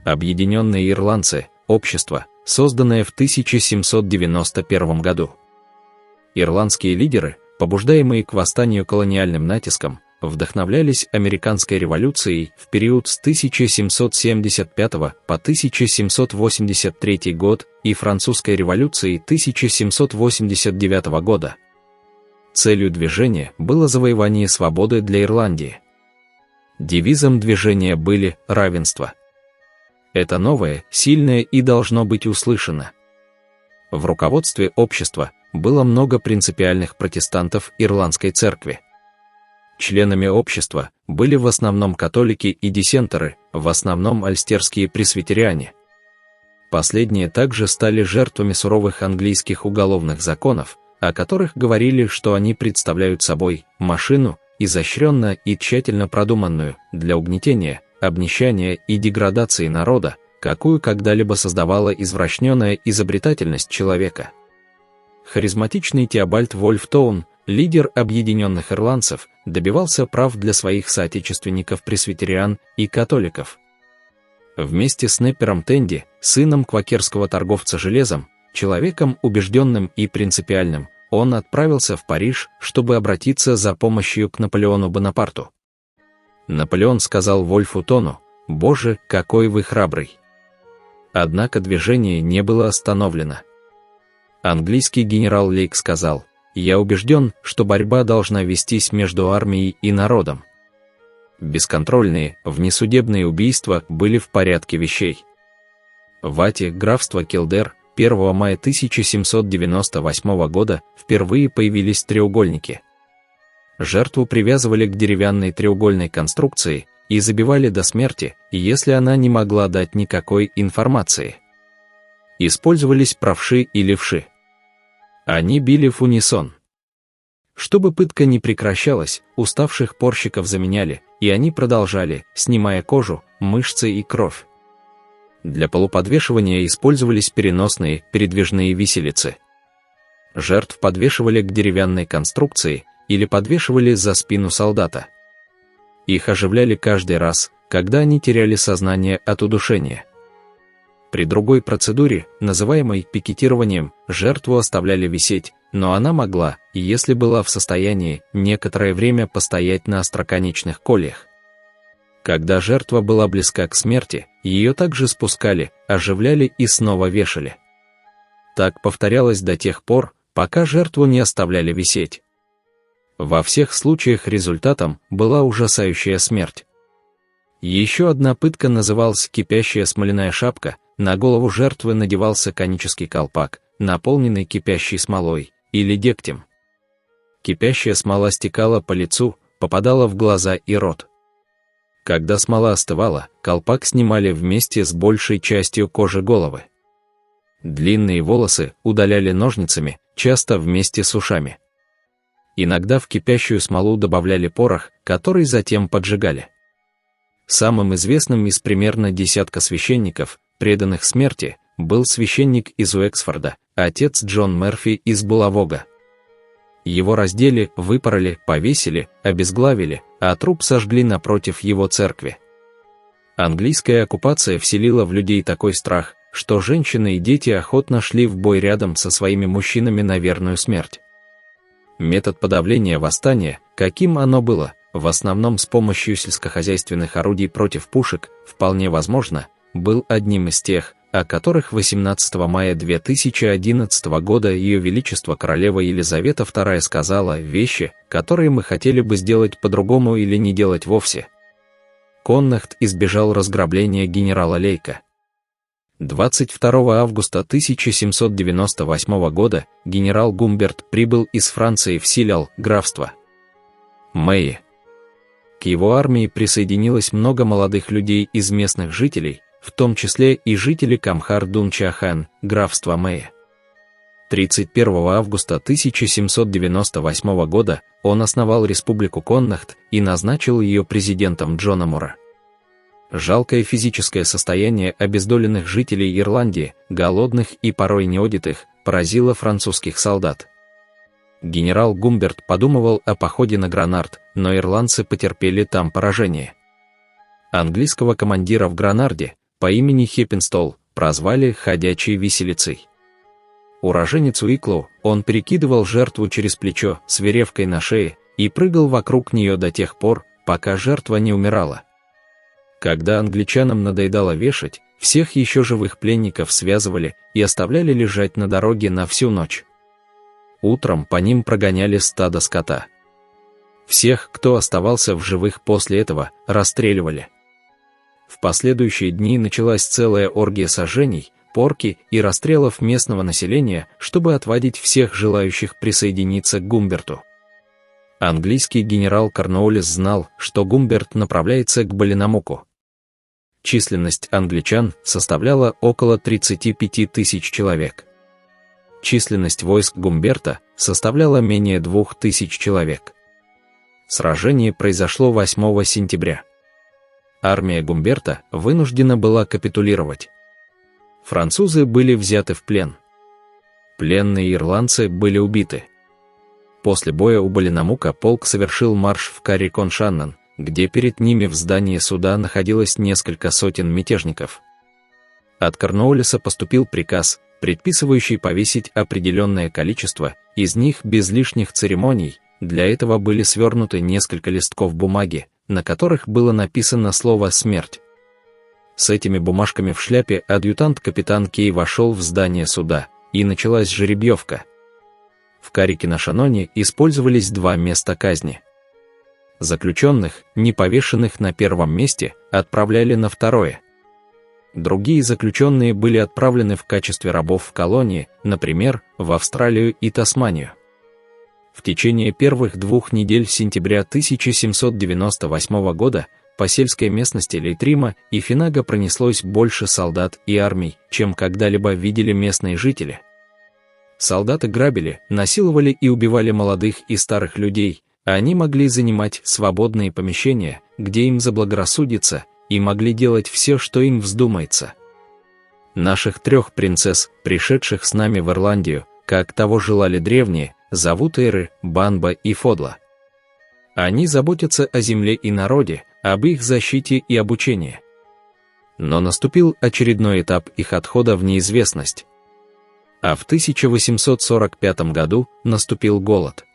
Объединенные ирландцы – общество, созданное в 1791 году. Ирландские лидеры, побуждаемые к восстанию колониальным натиском, вдохновлялись американской революцией в период с 1775 по 1783 год и французской революцией 1789 года. Целью движения было завоевание свободы для Ирландии. Девизом движения были равенство. Это новое, сильное и должно быть услышано. В руководстве общества было много принципиальных протестантов Ирландской церкви. Членами общества были в основном католики и диссентеры, в основном альстерские пресвитериане. Последние также стали жертвами суровых английских уголовных законов, о которых говорили, что они представляют собой машину, изощренно и тщательно продуманную для угнетения, обнищания и деградации народа, какую когда-либо создавала извращенная изобретательность человека. Харизматичный Теобальд Вольф-Тоун, лидер объединенных ирландцев, добивался прав для своих соотечественников-пресвитериан и католиков. Вместе с Неппером Тенди, сыном квакерского торговца железом, человеком убежденным и принципиальным, он отправился в Париж, чтобы обратиться за помощью к Наполеону Бонапарту. Наполеон сказал Вольфу Тону: «Боже, какой вы храбрый!» Однако движение не было остановлено. Английский генерал Лейк сказал: «Я убежден, что борьба должна вестись между армией и народом». Бесконтрольные, внесудебные убийства были в порядке вещей. В Ате, графство Килдер, 1 мая 1798 года впервые появились треугольники. Жертву привязывали к деревянной треугольной конструкции и забивали до смерти, если она не могла дать никакой информации. Использовались правши и левши. Они били в унисон. Чтобы пытка не прекращалась, уставших порщиков заменяли, и они продолжали, снимая кожу, мышцы и кровь. Для полуподвешивания использовались переносные, передвижные виселицы. Жертв подвешивали к деревянной конструкции или подвешивали за спину солдата. Их оживляли каждый раз, когда они теряли сознание от удушения. При другой процедуре, называемой пикетированием, жертву оставляли висеть, но она могла, если была в состоянии, некоторое время постоять на остроконечных кольях. Когда жертва была близка к смерти, ее также спускали, оживляли и снова вешали. Так повторялось до тех пор, пока жертву не оставляли висеть. Во всех случаях результатом была ужасающая смерть. Еще одна пытка называлась кипящая смоляная шапка. На голову жертвы надевался конический колпак, наполненный кипящей смолой или дегтем. Кипящая смола стекала по лицу, попадала в глаза и рот. Когда смола остывала, колпак снимали вместе с большей частью кожи головы. Длинные волосы удаляли ножницами, часто вместе с ушами. Иногда в кипящую смолу добавляли порох, который затем поджигали. Самым известным из примерно десятка священников, преданных смерти, был священник из Уэксфорда, отец Джон Мерфи из Булавога. Его раздели, выпороли, повесили, обезглавили, а труп сожгли напротив его церкви. Английская оккупация вселила в людей такой страх, что женщины и дети охотно шли в бой рядом со своими мужчинами на верную смерть. Метод подавления восстания, каким оно было, в основном с помощью сельскохозяйственных орудий против пушек, вполне возможно, был одним из тех, о которых 18 мая 2011 года Ее Величество Королева Елизавета II сказала: «Вещи, которые мы хотели бы сделать по-другому или не делать вовсе». Коннахт избежал разграбления генерала Лейка. 22 августа 1798 года генерал Гумберт прибыл из Франции в Силиал, графство Мэйе. К его армии присоединилось много молодых людей из местных жителей, в том числе и жители Камхар-Дун-Чахан, графства Мэйе. 31 августа 1798 года он основал республику Коннахт и назначил ее президентом Джона Мура. Жалкое физическое состояние обездоленных жителей Ирландии, голодных и порой неодетых, поразило французских солдат. Генерал Гумберт подумывал о походе на Гранард, но ирландцы потерпели там поражение. Английского командира в Гранарде, по имени Хеппинстол прозвали «ходячей виселицей». Уроженец Уиклоу, он перекидывал жертву через плечо с веревкой на шее и прыгал вокруг нее до тех пор, пока жертва не умирала. Когда англичанам надоедало вешать, всех еще живых пленников связывали и оставляли лежать на дороге на всю ночь. Утром по ним прогоняли стадо скота. Всех, кто оставался в живых после этого, расстреливали. В последующие дни началась целая оргия сожжений, порки и расстрелов местного населения, чтобы отвадить всех желающих присоединиться к Гумберту. Английский генерал Корнуоллис знал, что Гумберт направляется к Баллинамуку. Численность англичан составляла около 35 тысяч человек. Численность войск Гумберта составляла менее 2000 человек. Сражение произошло 8 сентября. Армия Гумберта вынуждена была капитулировать. Французы были взяты в плен. Пленные ирландцы были убиты. После боя у Баллинамука полк совершил марш в Карри-кон-Шаннон, где перед ними в здании суда находилось несколько сотен мятежников. От Корнуоллиса поступил приказ, предписывающий повесить определенное количество из них без лишних церемоний. Для этого были свернуты несколько листков бумаги, на которых было написано слово «смерть». С этими бумажками в шляпе адъютант-капитан Кей вошел в здание суда, и началась жеребьевка. В Карри-кон-Шанноне использовались два места казни. Заключенных, не повешенных на первом месте, отправляли на второе. Другие заключенные были отправлены в качестве рабов в колонии, например, в Австралию и Тасманию. В течение первых 2 недель сентября 1798 года по сельской местности Лейтрима и Финага пронеслось больше солдат и армий, чем когда-либо видели местные жители. Солдаты грабили, насиловали и убивали молодых и старых людей, а они могли занимать свободные помещения, где им заблагорассудится, и могли делать все, что им вздумается. Наших 3 принцесс, пришедших с нами в Ирландию, как того желали древние, зовут Эры, Банба и Фодла. Они заботятся о земле и народе, об их защите и обучении. Но наступил очередной этап их отхода в неизвестность. А в 1845 году наступил голод.